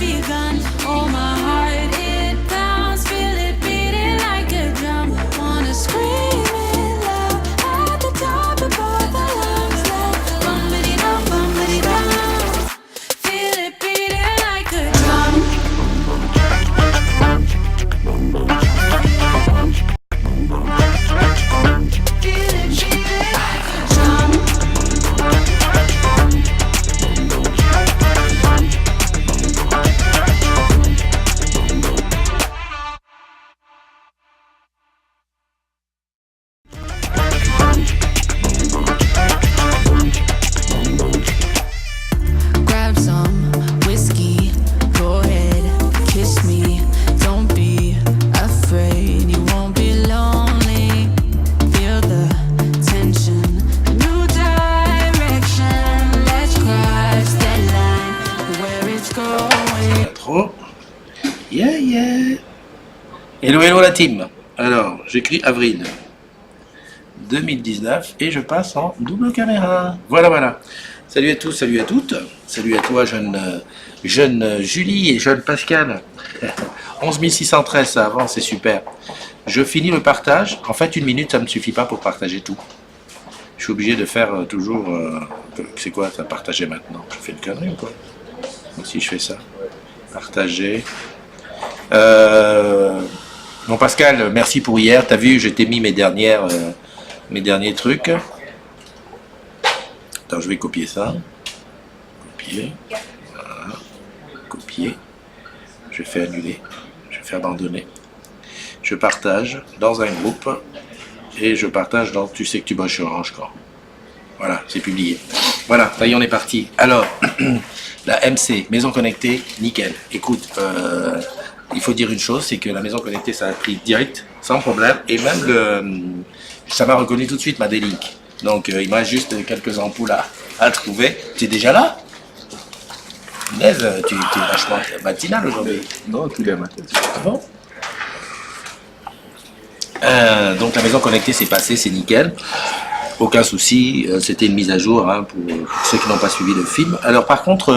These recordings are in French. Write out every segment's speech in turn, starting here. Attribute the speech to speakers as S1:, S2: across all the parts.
S1: begun. Oh, my heart, it pounds, feel it beating like a drum. Wanna scream it loud at the top of both our lungs. Like bumpity-dum, bumpity-dum. Feel it beating like a drum. Feel it beating like a drum. Grab some whiskey, go ahead, kiss me. Don't be afraid, you won't be lonely. Feel the tension, new direction. Let's cross that line, where it's going.
S2: Trop. Yeah, yeah. Hello, hello la team. Alors, j'écris avril 2019 et je passe en double caméra. Voilà, voilà. Salut à tous, salut à toutes. Salut à toi, jeune Julie et jeune Pascal. 11 613, ça avance, c'est super. Je finis le partage. En fait, 1 minute, ça ne me suffit pas pour partager tout. Je suis obligé de faire toujours... c'est quoi ça, partager maintenant? Je fais une connerie ou quoi? Donc, si je fais ça, partager... Bon Pascal, merci pour hier. T'as vu, je t'ai mis mes derniers trucs. Attends, je vais copier ça. Copier. Voilà. Copier. Je fais annuler. Je fais abandonner. Je partage dans un groupe. Et je partage dans Tu sais que tu bosses chez Orange quand. Voilà, c'est publié. Voilà, ça y est, on est parti. Alors, la MC, maison connectée, nickel. Écoute, il faut dire une chose, c'est que la maison connectée, ça a pris direct, sans problème. Et même ça m'a reconnu tout de suite ma D-Link. Donc, il me reste juste quelques ampoules à trouver. Tu es déjà là? Naise, tu es vachement matinal aujourd'hui.
S3: Non, tous les matins.
S2: Ah bon? Donc, la maison connectée, c'est passé, c'est nickel. Aucun souci, c'était une mise à jour hein, pour ceux qui n'ont pas suivi le film. Alors, par contre...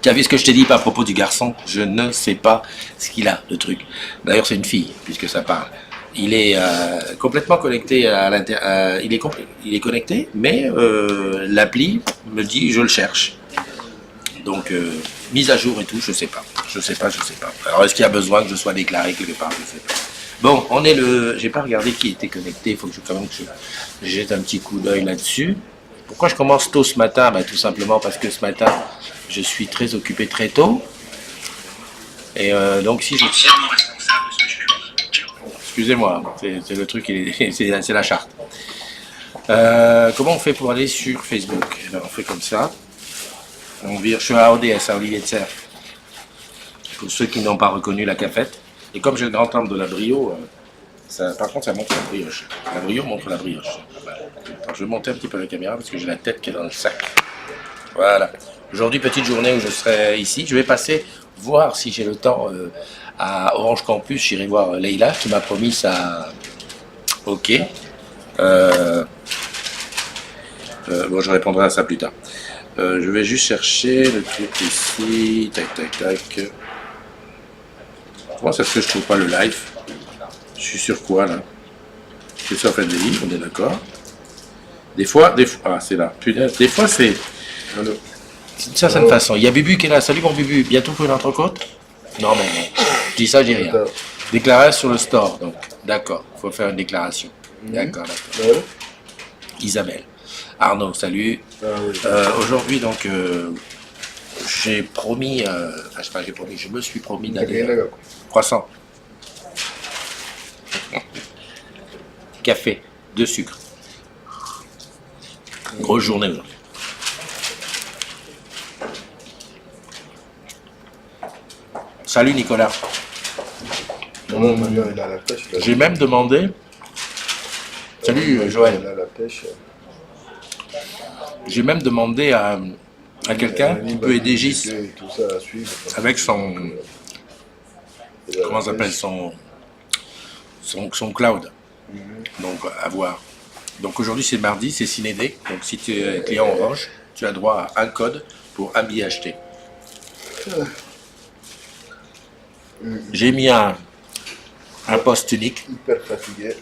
S2: tu as vu ce que je t'ai dit à propos du garçon? Je ne sais pas ce qu'il a, le truc. D'ailleurs, c'est une fille, puisque ça parle. Il est complètement connecté à l'intérieur. Il est connecté, mais l'appli me dit je le cherche. Donc, mise à jour et tout, je sais pas. Je sais pas. Alors, est-ce qu'il y a besoin que je sois déclaré quelque part? Je sais pas. Bon, on est le... J'ai pas regardé qui était connecté. Il faut que je jette un petit coup d'œil là-dessus. Pourquoi je commence tôt ce matin? Bah, tout simplement parce que ce matin, je suis très occupé très tôt. Et donc si je... Excusez-moi, c'est le truc, c'est la charte. Comment on fait pour aller sur Facebook? Alors, on fait comme ça. On vire, je suis à ODS, à Olivier de Serre. Pour ceux qui n'ont pas reconnu la cafette. Et comme j'ai le grand angle de la Brio, par contre ça montre la brioche. La Brio montre la brioche. Alors, je vais monter un petit peu la caméra parce que j'ai la tête qui est dans le sac. Voilà. Aujourd'hui, petite journée où je serai ici. Je vais passer voir si j'ai le temps à Orange Campus. J'irai voir Leïla qui m'a promis ça. Ok. Bon, je répondrai à ça plus tard. Je vais juste chercher le truc ici. Tac, tac, tac. Comment ça se fait que je trouve pas le live? Je suis sur quoi là? Je suis sur fait des livres, on est d'accord. Des fois, ah c'est là. Des fois c'est d'une certaine façon. Il y a Bubu qui est là. Salut mon Bubu. Bientôt pour une entrecôte? Non mais non. Je dis ça, je dis rien. Déclaration sur le store. Donc d'accord. Il faut faire une déclaration. D'accord. Isabelle. Arnaud, salut. Aujourd'hui donc j'ai promis. Enfin je sais pas, j'ai promis. Je me suis promis d'aller. Croissant. Café, 2 sucres. Grosse journée aujourd'hui. Salut Nicolas.
S3: Non, il a la pêche.
S2: J'ai même demandé. Salut Joël.
S3: Il a la pêche.
S2: J'ai même demandé à quelqu'un qui peut aider Gis avec son. Comment ça s'appelle son cloud. Donc à voir. Donc aujourd'hui c'est mardi, c'est Cinédé. Donc si tu es client Orange, tu as droit à un code pour un billet acheté. J'ai mis un post unique
S3: Hyper fatigué.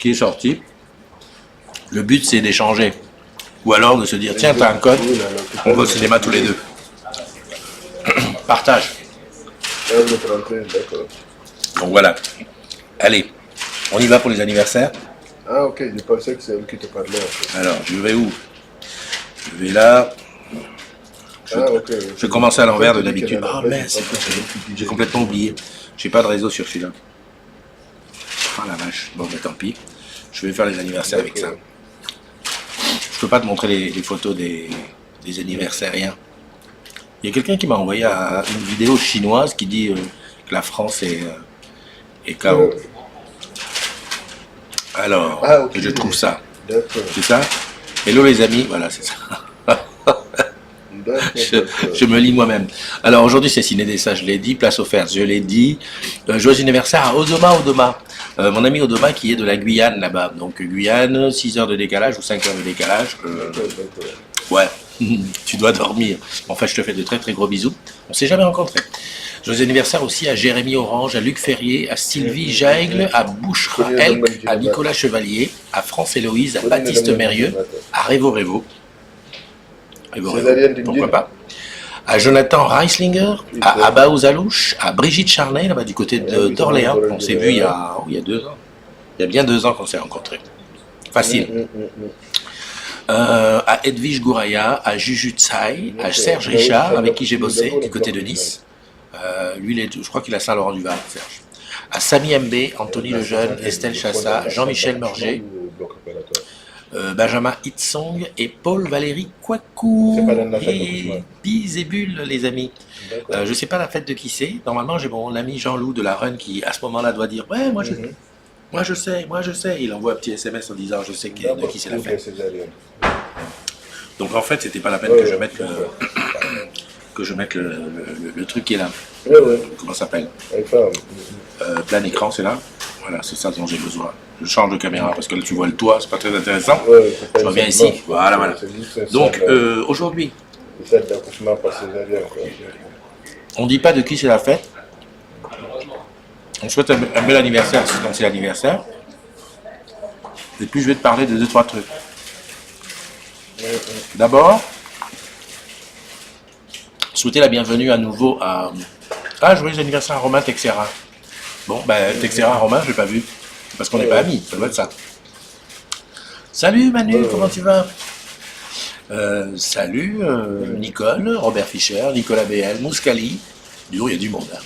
S2: qui est sorti. Le but, c'est d'échanger. Ou alors de se dire, tiens, t'as un code, on va au cinéma tous les deux. Partage.
S3: Ah, vous êtes rentré, d'accord.
S2: Donc voilà. Allez, on y va pour les anniversaires.
S3: Ah, ok, je pensais que c'est elle qui te parlait. En fait.
S2: Alors, je vais où? Je vais là.
S3: Ah, ok.
S2: Je commence à l'envers de
S3: Tu dis
S2: d'habitude.
S3: qu'elle a
S2: Ah,
S3: la
S2: mais
S3: baisse,
S2: j'ai complètement oublié. J'ai pas de réseau sur celui-là. Ah la vache. Bon, mais tant pis. Je vais faire les anniversaires avec ça. Je peux pas te montrer les photos des anniversairiens. Il y a quelqu'un qui m'a envoyé une vidéo chinoise qui dit que la France est KO. Alors,
S3: Ah, ok.
S2: je trouve ça.
S3: D'accord.
S2: C'est ça? Hello les amis, voilà, c'est ça. Je me lis moi-même. Alors aujourd'hui c'est Ciné des Sages, je l'ai dit, place offerte, je l'ai dit. Joyeux anniversaire à Odoma. Mon ami Odoma qui est de la Guyane là-bas. Donc Guyane, 6 heures de décalage ou 5 heures de décalage. Ouais, tu dois dormir. En fait, je te fais de très très gros bisous. On s'est jamais rencontrés. Joyeux anniversaire aussi à Jérémy Orange, à Luc Ferrier, à Sylvie Jaigle, à Bouchra Elk, à Nicolas Chevalier, à France Héloïse, à Baptiste Mérieux, à Révo. Pourquoi pas? À Jonathan Reislinger, à Abaouz Alouche, à Brigitte Charnay, là-bas du côté d'Orléans. On s'est vu il y a 2 ans. Il y a bien 2 ans qu'on s'est rencontrés. Facile. À Edwige Gouraya, à Juju Tsai, à Serge Richard, avec qui j'ai bossé du côté de Nice. Lui, je crois qu'il a Saint-Laurent-du-Var, Serge. À Samy MB, Anthony Lejeune, Estelle Chassa, Jean-Michel Morger, Benjamin Hitsong et Paul-Valéry Kouakou. Et Bizébule, les amis. Je sais pas la fête de qui c'est. Normalement, j'ai mon ami Jean-Loup de la Run qui, à ce moment-là, doit dire « Ouais, moi je sais. » Il envoie un petit SMS en disant « Je sais de qui c'est la fête. » Donc en fait, c'était pas la peine que je mette le truc qui est là. Comment ça s'appelle? Plein écran, c'est là. Voilà, c'est ça dont j'ai besoin. Je change de caméra parce que là tu vois le toit, c'est pas très intéressant. Je reviens ici. Voilà. Donc aujourd'hui, on dit pas de qui c'est la fête. On souhaite un bel anniversaire, comme c'est l'anniversaire. Et puis je vais te parler de 2-3 trucs. D'abord, souhaiter la bienvenue à nouveau à... Ah, joyeux anniversaire à Romain Texera. Bon, ben Texera, Romain, je l'ai pas vu. Parce qu'on n'est pas amis, ça doit être ça. Salut Manu, comment tu vas? Salut Nicole, Robert Fischer, Nicolas BL, Mouskali. Du coup, il y a du monde. Hein.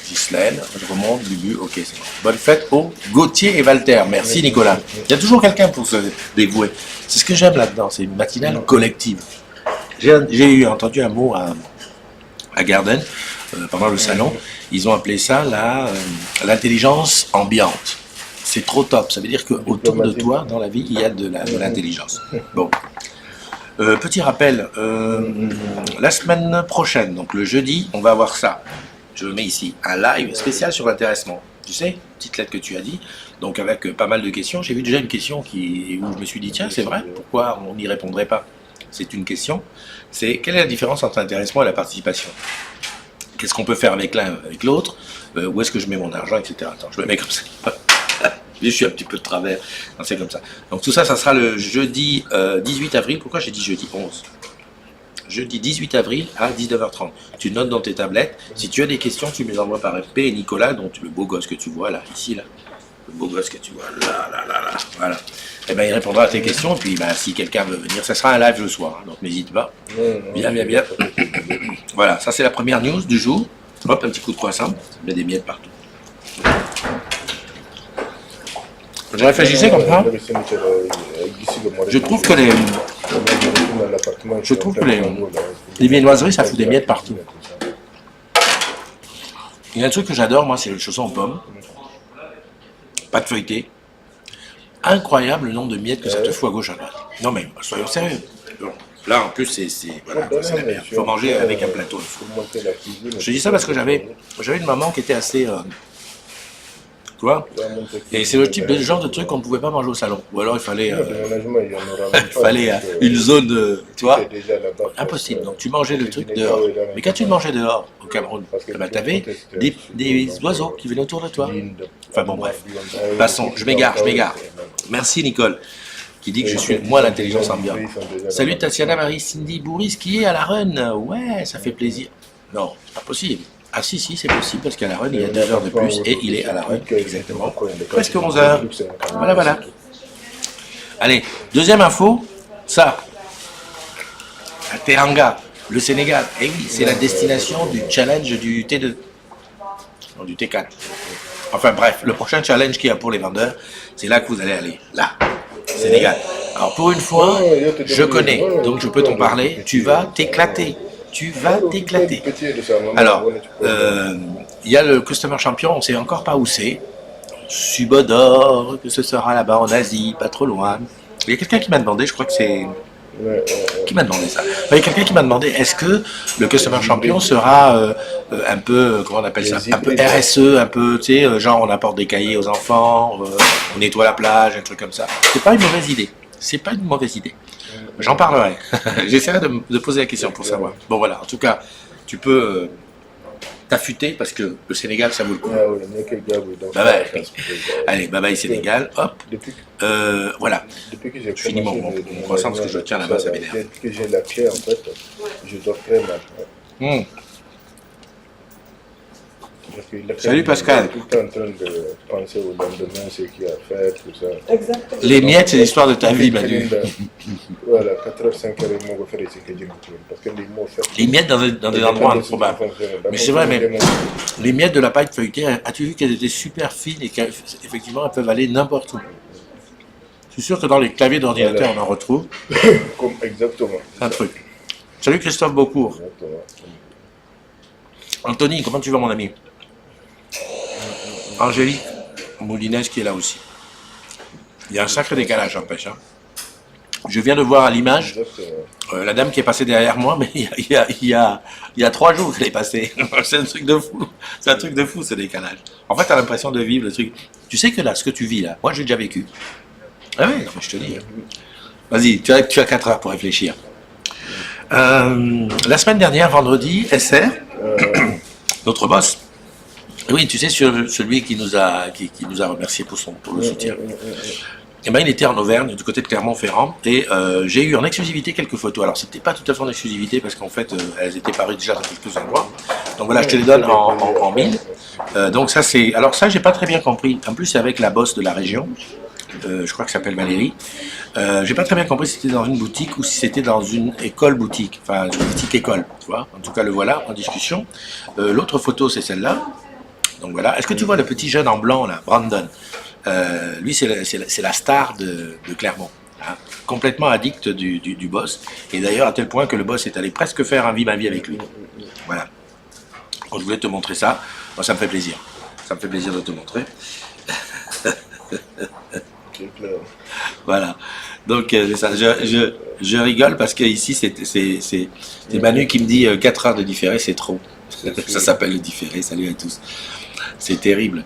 S2: Ghislaine, je remonte, Bubu, ok, c'est bon. Bonne fête aux Gauthier et Walter. Merci Nicolas. Il y a toujours quelqu'un pour se dévouer. C'est ce que j'aime là-dedans, c'est une matinale collective. J'ai entendu un mot à Garden, pendant le salon, ils ont appelé ça l'intelligence ambiante. C'est trop top, ça veut dire qu'autour de toi, dans la vie, il y a de l'intelligence. Bon. Petit rappel, la semaine prochaine, donc le jeudi, on va avoir ça. Je le mets ici, un live spécial sur l'intéressement. Tu sais, petite lettre que tu as dit, donc avec pas mal de questions. J'ai vu déjà une question où je me suis dit, tiens, c'est vrai, pourquoi on n'y répondrait pas? C'est une question, c'est quelle est la différence entre l'intéressement et la participation? Qu'est-ce qu'on peut faire avec l'un, avec l'autre? Où est-ce que je mets mon argent, etc. Attends, je me mets comme ça. Je suis un petit peu de travers. Non, c'est comme ça. Donc tout ça, ça sera le jeudi 18 avril. Pourquoi j'ai dit jeudi 11? Jeudi 18 avril à 19h30. Tu notes dans tes tablettes. Si tu as des questions, tu me les envoies par FP et Nicolas, donc le beau gosse que tu vois là, ici, là. Le beau gosse que tu vois là. Voilà. Et ben il répondra à tes questions. Et puis si quelqu'un veut venir, ça sera un live le soir. Hein, donc n'hésite pas. Bien. Voilà, ça c'est la première news du jour. Hop, un petit coup de croissant. Il y a des miettes partout. Je réfléchissais comme ça. Je trouve que les viennoiseries, ça fout des miettes partout. Il y a un truc que j'adore, moi, c'est le chausson aux pommes. Pas de feuilleté. Incroyable le nombre de miettes que ça te fout à gauche à droite. Non mais, soyons sérieux. Bon, là, en plus, c'est la merde. Il faut manger avec un plateau. Je dis ça parce que j'avais une maman qui était assez Tu vois?
S3: Tu vas montrer que
S2: Et c'est le type de genre de truc qu'on ne pouvait pas manger au salon. Ou alors il fallait,
S3: Le déménagement, il y en aura même
S2: il
S3: pas,
S2: fallait
S3: parce que
S2: une zone, tu vois,
S3: c'est déjà là-bas.
S2: impossible. Donc tu mangeais le
S3: Tu
S2: truc
S3: n'es
S2: dehors.
S3: pas où est là,
S2: Mais quand tu le mangeais dehors, au Cameroun,
S3: Parce que
S2: eh ben,
S3: tu
S2: t'avais
S3: contestes,
S2: des
S3: donc,
S2: oiseaux qui venaient autour de toi.
S3: ligne de-
S2: Enfin bon, bref.
S3: Ah oui,
S2: Passons, je m'égare. Merci Nicole, qui dit que je suis moi l'intelligence ambiante. Salut Tatiana Marie Cindy Bourris qui est à la Run. Ouais, ça fait plaisir. Non, c'est pas possible. Ah si, c'est possible parce qu'à la Run, il y a 2 heures de plus et il est à la Run, exactement. Presque 11 heures. Voilà. Allez, deuxième info, ça. À Teranga, le Sénégal. Eh oui, c'est la destination du challenge du T2. Non, du T4. Enfin bref, le prochain challenge qu'il y a pour les vendeurs, c'est là que vous allez aller. Là, Sénégal. Alors pour une fois, je connais, donc je peux t'en parler. Tu vas t'éclater. Tu vas t'éclater. Alors, il y a le Customer Champion, on ne sait encore pas où c'est. Subodor, que ce sera là-bas en Asie, pas trop loin. Il y a quelqu'un qui m'a demandé, je crois que c'est... Qui m'a demandé ça? Il y a quelqu'un qui m'a demandé, est-ce que le Customer Champion sera un peu, comment on appelle ça? Un peu RSE, un peu, tu sais, genre on apporte des cahiers aux enfants, on nettoie la plage, un truc comme ça. C'est pas une mauvaise idée. C'est pas une mauvaise idée. J'en parlerai. J'essaierai de poser la question pour savoir. Bon voilà, en tout cas, tu peux t'affûter parce que le Sénégal, ça vaut le coup.
S3: Ah oui, mais quel gars, oui, donc,
S2: Bye bye.
S3: ça, c'est vrai.
S2: Allez, bye bye Sénégal, hop.
S3: Depuis,
S2: Voilà.
S3: depuis que j'ai
S2: Je finis mon croissant parce que je tiens là-bas, ça m'énerve.
S3: Depuis que j'ai la clé, en fait, je dors très mal.
S2: Hmm.
S3: Parce que la clé,
S2: Salut, Pascal.
S3: Je suis tout le temps en train de penser au lendemain, ce qu'il y a à faire, tout ça.
S4: Exactement.
S2: Les miettes, c'est l'histoire de ta vie, Manu.
S3: Voilà, 4h, 5h, ils m'ont fait ici que j'ai parce que les mots faits.
S2: Les miettes dans des endroits improbables. Mais c'est vrai, mais les miettes de la paille feuilletée, as-tu vu qu'elles étaient super fines et qu'effectivement elles peuvent aller n'importe où. Je suis sûr que dans les claviers d'ordinateur, on en retrouve.
S3: Exactement.
S2: C'est un truc. Salut Christophe Beaucourt.
S3: Exactement.
S2: Anthony, comment tu vas mon ami? Angélique Moulinez qui est là aussi. Il y a un sacré décalage, n'empêche. Hein. Je viens de voir à l'image
S3: Exactement.
S2: la dame qui est passée derrière moi, mais il y a 3 jours qu'elle est passée. C'est un truc de fou. C'est un truc de fou ce décalage. En fait, tu as l'impression de vivre le truc. Tu sais que là, ce que tu vis là, moi j'ai déjà vécu. Ah oui, non, mais je te dis. Vas-y, tu as 4 heures pour réfléchir. La semaine dernière, vendredi, SR, notre boss. Oui, tu sais, celui qui nous a remercié pour le soutien. Eh ben, il était en Auvergne, du côté de Clermont-Ferrand, et j'ai eu en exclusivité quelques photos. Alors, c'était pas tout à fait en exclusivité, parce qu'en fait, elles étaient parues déjà dans quelques endroits. Donc voilà, je te les donne en 1000. Donc ça, c'est... Alors ça, j'ai pas très bien compris. En plus, c'est avec la boss de la région, je crois qu'elle s'appelle Valérie. J'ai pas très bien compris si c'était dans une boutique ou si c'était dans une école-boutique, enfin une boutique école, tu vois. En tout cas, le voilà en discussion. L'autre photo, c'est celle-là. Donc voilà. Est-ce que tu vois le petit jeune en blanc là, Brandon? Lui, c'est la star de Clermont. Hein, complètement addict du boss. Et d'ailleurs, à tel point que le boss est allé presque faire un vie ma vie avec lui. Voilà. Donc, je voulais te montrer ça. Moi, ça me fait plaisir. Ça me fait plaisir de te montrer. Voilà. Donc, c'est ça. Je rigole parce que ici, c'est Manu qui me dit 4 heures de différé, c'est trop. Ça s'appelle le différé. Salut à tous. C'est terrible.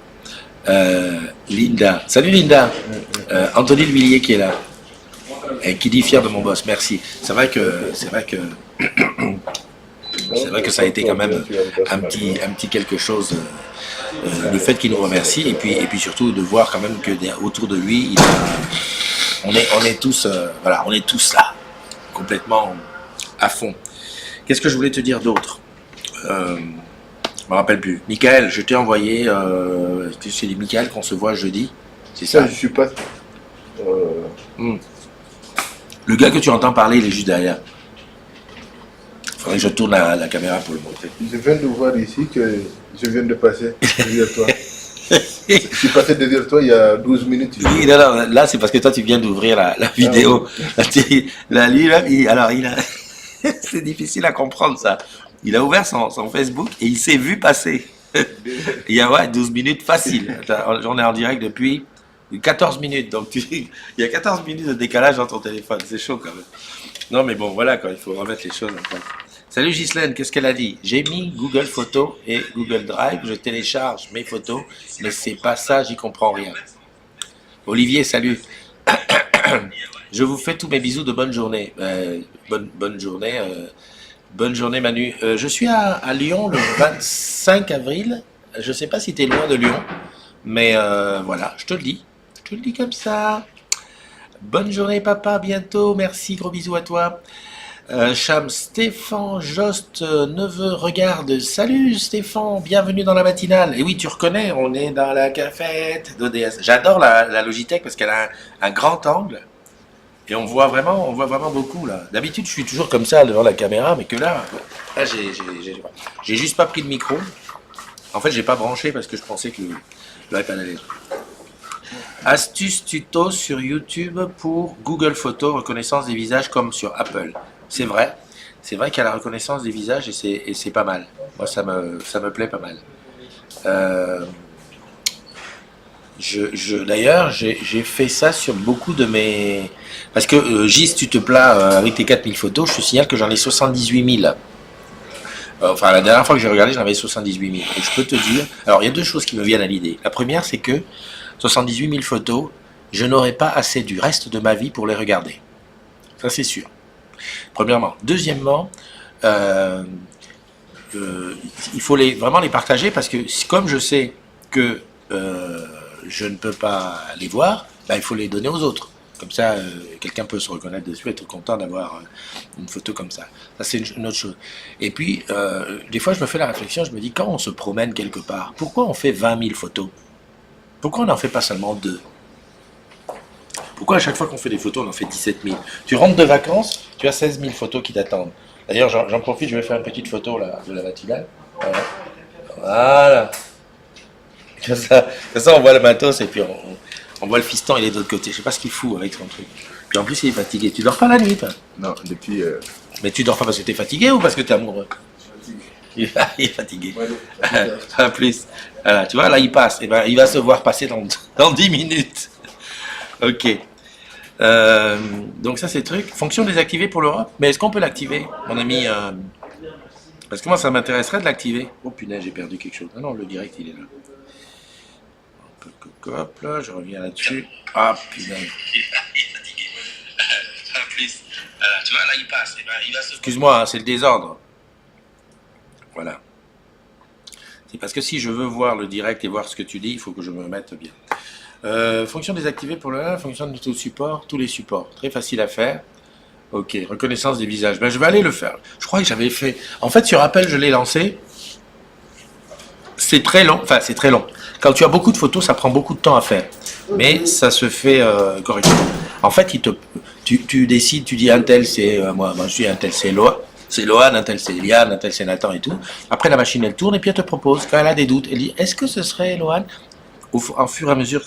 S2: Linda. Salut Linda. Anthony Levillier qui est là. Et qui dit fier de mon boss. Merci. C'est vrai que ça a été quand même un petit quelque chose. Le fait qu'il nous remercie et puis surtout de voir quand même que autour de lui, on est tous voilà, on est tous là, complètement à fond. Qu'est-ce que je voulais te dire d'autre? Je me rappelle plus. Michael, je t'ai envoyé. C'est Michael qu'on se voit jeudi. C'est ça.
S3: Ça, je suis pas.
S2: Le gars que tu entends parler, il est juste derrière. Faudrait que je tourne la caméra pour le montrer.
S3: Je viens de voir ici que je viens de passer derrière toi. Je suis passé derrière toi il y a 12 minutes.
S2: Oui, non, là c'est parce que toi tu viens d'ouvrir la vidéo. Là, lui, alors il a. C'est difficile à comprendre ça. Il a ouvert son Facebook et il s'est vu passer. Il y a 12 minutes facile. On est en direct depuis 14 minutes. Donc il y a 14 minutes de décalage dans ton téléphone. C'est chaud quand même. Non mais bon, voilà, quand il faut remettre les choses en place. Salut Ghislaine, qu'est-ce qu'elle a dit? J'ai mis Google Photos et Google Drive, je télécharge mes photos, mais c'est pas ça, j'y comprends rien. Olivier, salut. Je vous fais tous mes bisous de bonne journée. Bonne journée. Bonne journée Manu. Je suis à Lyon le 25 avril. Je sais pas si tu es loin de Lyon, mais voilà, je te le dis. Je te le dis comme ça. Bonne journée papa, à bientôt. Merci, gros bisous à toi. Cham, Stéphane, Jost, neveu, regarde. Salut Stéphane, bienvenue dans la matinale. Et oui, tu reconnais, on est dans la cafette d'ODS. J'adore la Logitech parce qu'elle a un grand angle. Et on voit vraiment beaucoup là. D'habitude, je suis toujours comme ça devant la caméra, mais que là j'ai juste pas pris de micro. En fait, j'ai pas branché parce que je pensais que le iPad allait. Astuce tuto sur YouTube pour Google Photos, reconnaissance des visages comme sur Apple. C'est vrai qu'il y a la reconnaissance des visages et c'est pas mal. Moi, ça me plaît pas mal. D'ailleurs, j'ai fait ça sur beaucoup de mes... Parce que Gis, tu te plats avec tes 4000 photos, je te signale que j'en ai 78 000. Enfin, la dernière fois que j'ai regardé, j'en avais 78 000. Et je peux te dire... Alors, il y a deux choses qui me viennent à l'idée. La première, c'est que 78 000 photos, je n'aurai pas assez du reste de ma vie pour les regarder. Ça, c'est sûr. Premièrement. Deuxièmement, il faut vraiment les partager parce que comme je sais que je ne peux pas les voir, il faut les donner aux autres. Comme ça, quelqu'un peut se reconnaître dessus, être content d'avoir une photo comme ça. Ça, c'est une autre chose. Et puis, des fois, je me fais la réflexion, je me dis, quand on se promène quelque part, pourquoi on fait 20 000 photos? Pourquoi on n'en fait pas seulement 2? Pourquoi à chaque fois qu'on fait des photos, on en fait 17 000? Tu rentres de vacances, tu as 16 000 photos qui t'attendent. D'ailleurs, j'en profite, je vais faire une petite photo là, de la matinale. Voilà. Comme ça, on voit le matos et puis on voit le fiston, il est de l'autre côté. Je sais pas ce qu'il fout avec son truc. Puis en plus, il est fatigué. Tu dors pas la nuit, toi?
S3: Non, depuis...
S2: Mais tu dors pas parce que t'es fatigué ou parce que t'es amoureux? Il est fatigué.
S3: Ouais,
S2: Pas plus. Voilà, tu vois, là, il passe. Et il va se voir passer dans 10 minutes. Ok. Donc ça, c'est le truc. Fonction désactivée pour l'Europe. Mais est-ce qu'on peut l'activer, mon ami Parce que moi, ça m'intéresserait de l'activer. Oh punaise, j'ai perdu quelque chose. Ah non, le direct, il est là. Hop, là, je reviens là-dessus. Ah punaise. Il est fatigué. Pas plus. Voilà, tu vois, là, il passe. Il va se... Excuse-moi, hein, c'est le désordre. Voilà. C'est parce que si je veux voir le direct et voir ce que tu dis, il faut que je me mette bien. Fonction désactivée pour le fonction de tout support, tous les supports. Très facile à faire. Ok, reconnaissance des visages. Je vais aller le faire. Je crois que j'avais fait... En fait, sur Apple, je l'ai lancé. C'est très long. Enfin, c'est très long. Quand tu as beaucoup de photos, ça prend beaucoup de temps à faire. Mais ça se fait correctement. En fait, tu décides, tu dis un tel c'est... moi, je suis un tel c'est Loa. C'est Lohan, un tel c'est Eliane, un tel c'est Nathan et tout. Après, la machine, elle tourne et puis elle te propose, quand elle a des doutes, elle dit, est-ce que ce serait Lohan? Au fur et à mesure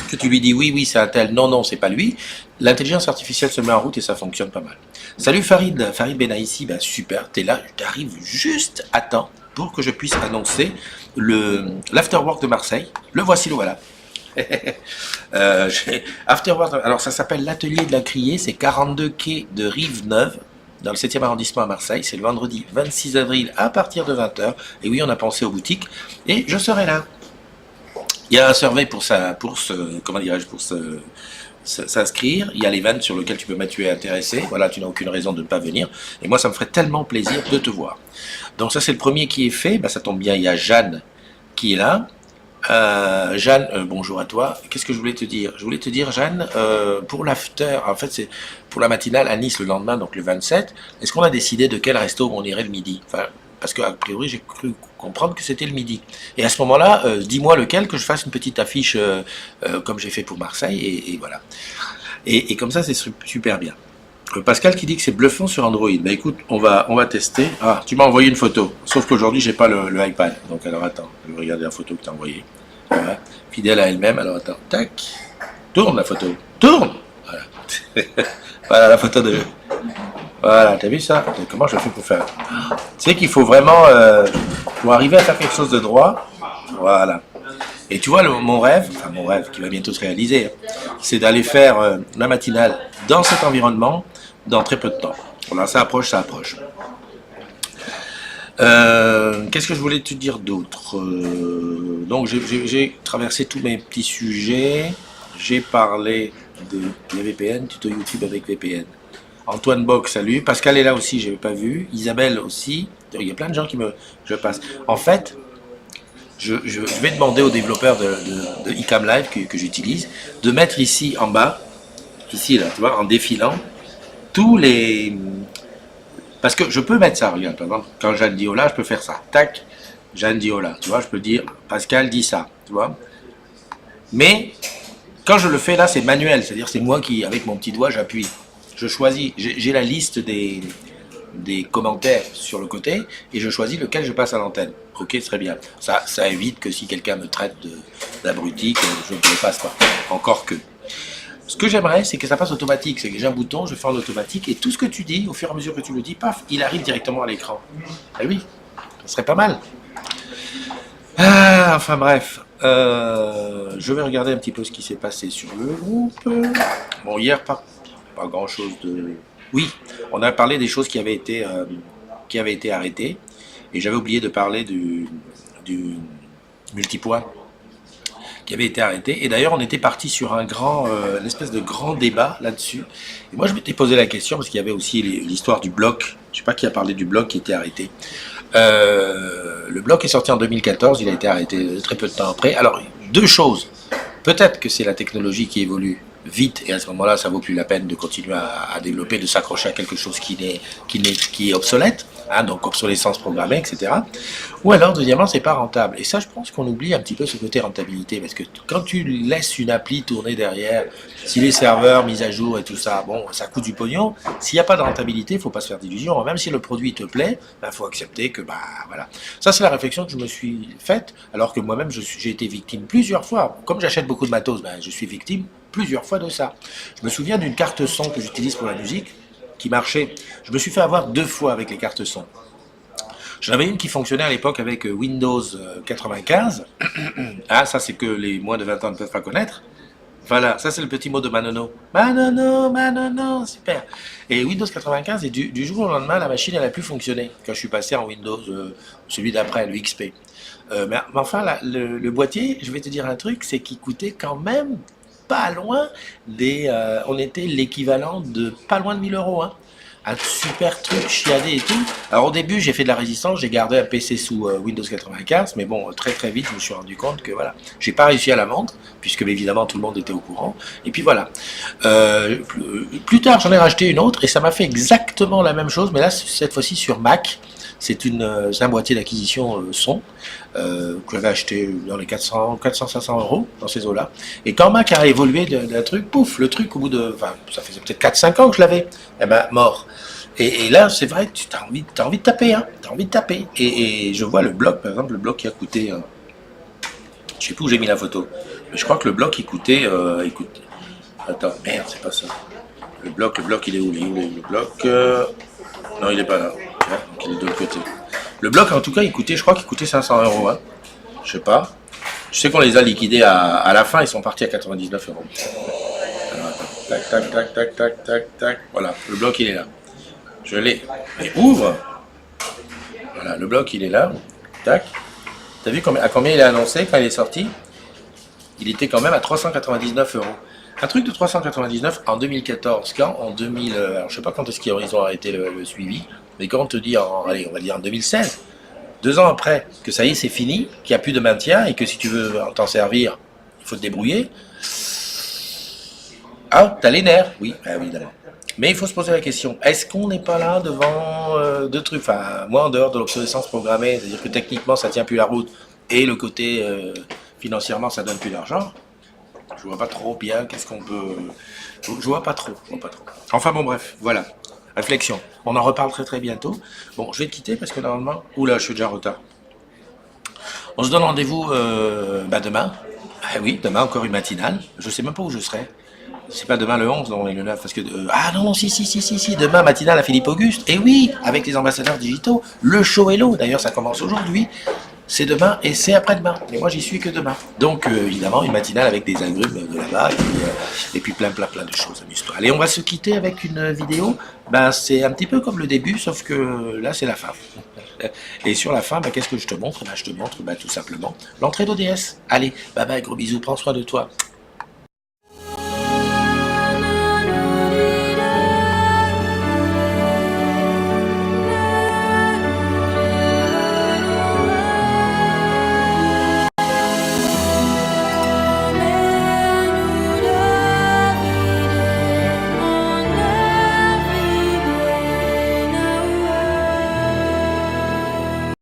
S2: que tu lui dis oui, c'est un tel, non, c'est pas lui, l'intelligence artificielle se met en route et ça fonctionne pas mal. Salut Farid Benaïssi, super, t'es là, t'arrives juste à temps pour que je puisse annoncer l'Afterwork de Marseille. Le voici, le voilà. Afterwork, alors ça s'appelle l'Atelier de la Criée, c'est 42 quai de Rive-Neuve, dans le 7e arrondissement à Marseille. C'est le vendredi 26 avril à partir de 20h. Et oui, on a pensé aux boutiques. Et je serai là. Il y a un survey pour s'inscrire. Il y a l'event sur lequel tu peux mettre tu es intéressé. Voilà, tu n'as aucune raison de ne pas venir. Et moi, ça me ferait tellement plaisir de te voir. Donc ça, c'est le premier qui est fait. Ça tombe bien, il y a Jeanne qui est là. Jeanne, bonjour à toi. Qu'est-ce que je voulais te dire? Je voulais te dire, Jeanne, pour l'after, en fait, c'est pour la matinale à Nice le lendemain, donc le 27, est-ce qu'on a décidé de quel resto on irait le midi? Enfin, parce qu'a priori, j'ai cru comprendre que c'était le midi. Et à ce moment-là, dis-moi lequel, que je fasse une petite affiche comme j'ai fait pour Marseille, et voilà. Et comme ça, c'est super bien. Pascal qui dit que c'est bluffant sur Android. Écoute, on va tester. Ah, tu m'as envoyé une photo. Sauf qu'aujourd'hui, j'ai pas le iPad. Donc alors attends, je vais regarder la photo que tu as envoyée. Voilà. Fidèle à elle-même. Alors attends, tac. Tourne la photo. Tourne. Voilà. Voilà la photo de... Voilà, t'as vu ça? Donc, comment je fais pour faire? Tu sais qu'il faut vraiment... pour arriver à faire quelque chose de droit, voilà. Et tu vois, mon rêve qui va bientôt se réaliser, c'est d'aller faire la matinale dans cet environnement dans très peu de temps. Voilà, ça approche. Qu'est-ce que je voulais te dire d'autre? Donc j'ai traversé tous mes petits sujets. J'ai parlé de la VPN, tuto YouTube avec VPN. Antoine Bock, salut. Pascal est là aussi, je n'avais pas vu. Isabelle aussi. Il y a plein de gens je passe. En fait, je vais demander aux développeurs de eCam Live que j'utilise de mettre ici en bas, ici là, tu vois, en défilant, tous les... Parce que je peux mettre ça, regarde, par exemple, quand Jeanne dit hola, je peux faire ça. Tac, Jeanne dit hola, tu vois, je peux dire Pascal dit ça, tu vois. Mais quand je le fais là, c'est manuel, c'est-à-dire c'est moi qui, avec mon petit doigt, j'appuie. Je choisis, j'ai la liste des commentaires sur le côté et je choisis lequel je passe à l'antenne. Ok, très bien. Ça évite que si quelqu'un me traite d'abruti, que je ne le passe pas. Encore que. Ce que j'aimerais, c'est que ça passe automatique. C'est que j'ai un bouton, je fais en automatique et tout ce que tu dis, au fur et à mesure que tu le dis, paf, il arrive directement à l'écran. Eh oui, ça serait pas mal. Ah, enfin bref. Je vais regarder un petit peu ce qui s'est passé sur le groupe. Bon, hier, pas grand chose de... Oui, on a parlé des choses qui avaient été arrêtées. Et j'avais oublié de parler du multipoint qui avait été arrêté. Et d'ailleurs, on était parti sur une espèce de grand débat là-dessus. Et moi, je m'étais posé la question, parce qu'il y avait aussi l'histoire du bloc. Je ne sais pas qui a parlé du bloc qui était arrêté. Le bloc est sorti en 2014, il a été arrêté très peu de temps après. Alors, deux choses. Peut-être que c'est la technologie qui évolue vite, et à ce moment-là, ça vaut plus la peine de continuer à développer, de s'accrocher à quelque chose qui est obsolète, hein, donc obsolescence programmée, etc. Ou alors, deuxièmement, c'est pas rentable. Et ça, je pense qu'on oublie un petit peu ce côté rentabilité, parce que quand tu laisses une appli tourner derrière, si les serveurs, mise à jour et tout ça, bon, ça coûte du pognon. S'il n'y a pas de rentabilité, il faut pas se faire d'illusions. Même si le produit te plaît, il faut accepter que, voilà. Ça, c'est la réflexion que je me suis faite, alors que moi-même, j'ai été victime plusieurs fois. Comme j'achète beaucoup de matos, je suis victime plusieurs fois de ça. Je me souviens d'une carte son que j'utilise pour la musique, qui marchait. Je me suis fait avoir 2 fois avec les cartes son. J'en avais une qui fonctionnait à l'époque avec Windows 95. Ah, ça c'est que les moins de 20 ans ne peuvent pas connaître. Voilà, ça c'est le petit mot de Manono. Manono, super. Et Windows 95, et du jour au lendemain, la machine elle a pu fonctionner. Quand je suis passé en Windows, celui d'après, le XP. Mais enfin, le boîtier, je vais te dire un truc, c'est qu'il coûtait quand même pas loin on était l'équivalent de pas loin de 1000 €, hein. Un super truc chiadé et tout. Alors au début j'ai fait de la résistance, j'ai gardé un PC sous Windows 95, mais bon, très très vite je me suis rendu compte que voilà, j'ai pas réussi à la vendre, puisque évidemment tout le monde était au courant, et puis voilà. Plus tard j'en ai racheté une autre, et ça m'a fait exactement la même chose, mais là cette fois-ci sur Mac. C'est un boîtier d'acquisition son que j'avais acheté dans les 400-500 € dans ces eaux-là. Et quand Mac a évolué d'un truc, pouf, le truc au bout de... Enfin, ça faisait peut-être 4-5 ans que je l'avais. Eh ben, mort. Et là, c'est vrai que tu as envie de taper, hein. Tu as envie de taper. Et je vois le bloc, par exemple, le bloc qui a coûté... je sais plus où j'ai mis la photo. Mais je crois que le bloc, il coûtait... Attends, merde, c'est pas ça. Le bloc, il est où? Le bloc... Non, il est pas là. Ouais, donc il est de l'autre côté. Le bloc, en tout cas, je crois qu'il coûtait 500 €. Hein. Je sais pas. Je sais qu'on les a liquidés à la fin, ils sont partis à 99 €. Alors, attends. Tac. Voilà, le bloc, il est là. Je l'ai. Mais ouvre. Voilà, le bloc, il est là. Tac. T'as vu à combien il est annoncé quand il est sorti? Il était quand même à 399 €. Un truc de 399 en 2014, quand en 2000, alors je sais pas quand est-ce qu'ils ont arrêté le suivi, mais quand on te dit, allez, on va dire en 2016, 2 ans après, que ça y est, c'est fini, qu'il n'y a plus de maintien et que si tu veux t'en servir, il faut te débrouiller. Ah, t'as les nerfs, oui, évidemment. Mais il faut se poser la question, est-ce qu'on n'est pas là devant deux trucs, enfin, moi en dehors de l'obsolescence programmée, c'est-à-dire que techniquement ça tient plus la route, et le côté financièrement ça donne plus d'argent. Je vois pas trop bien, qu'est-ce qu'on peut... Je vois pas trop. Enfin bon, bref, voilà. Réflexion. On en reparle très très bientôt. Bon, je vais te quitter parce que normalement... Oula, je suis déjà en retard. On se donne rendez-vous demain. Ah oui, demain encore une matinale. Je sais même pas où je serai. C'est pas demain le 11, non, et le 9, parce que... non, si, demain matinale à Philippe Auguste. Et oui, avec les ambassadeurs digitaux, le show Hello. D'ailleurs, ça commence aujourd'hui. C'est demain et c'est après-demain. Et moi, j'y suis que demain. Donc, évidemment, une matinale avec des agrumes de là-bas et puis plein de choses. Amuse-toi. Allez, on va se quitter avec une vidéo. C'est un petit peu comme le début, sauf que là, c'est la fin. Et sur la fin, bah, qu'est-ce que je te montre? Bah, je te montre tout simplement l'entrée d'ODS. Allez, bye bye, gros bisous, prends soin de toi.